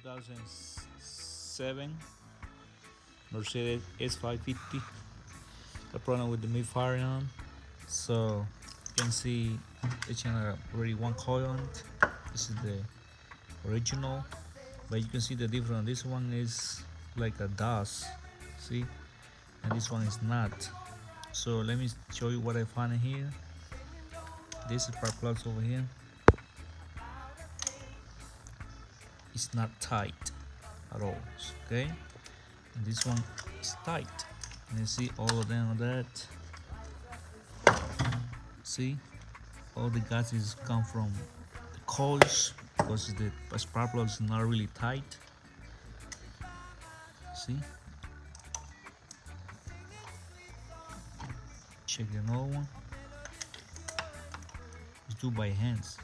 2007 Mercedes S550. The problem with the mid-fire on, so you can see the channel already one coil on it. This is the original, but you can see the difference. This one is like a dust, see, and this one is not. So let me show you what I found in here. This is spark plugs over here. It's not tight at all, okay? And this one is tight, and you see all of them on that. See, all the gases come from the coils because the spark plug is not really tight. See, check another one. It's do by hands.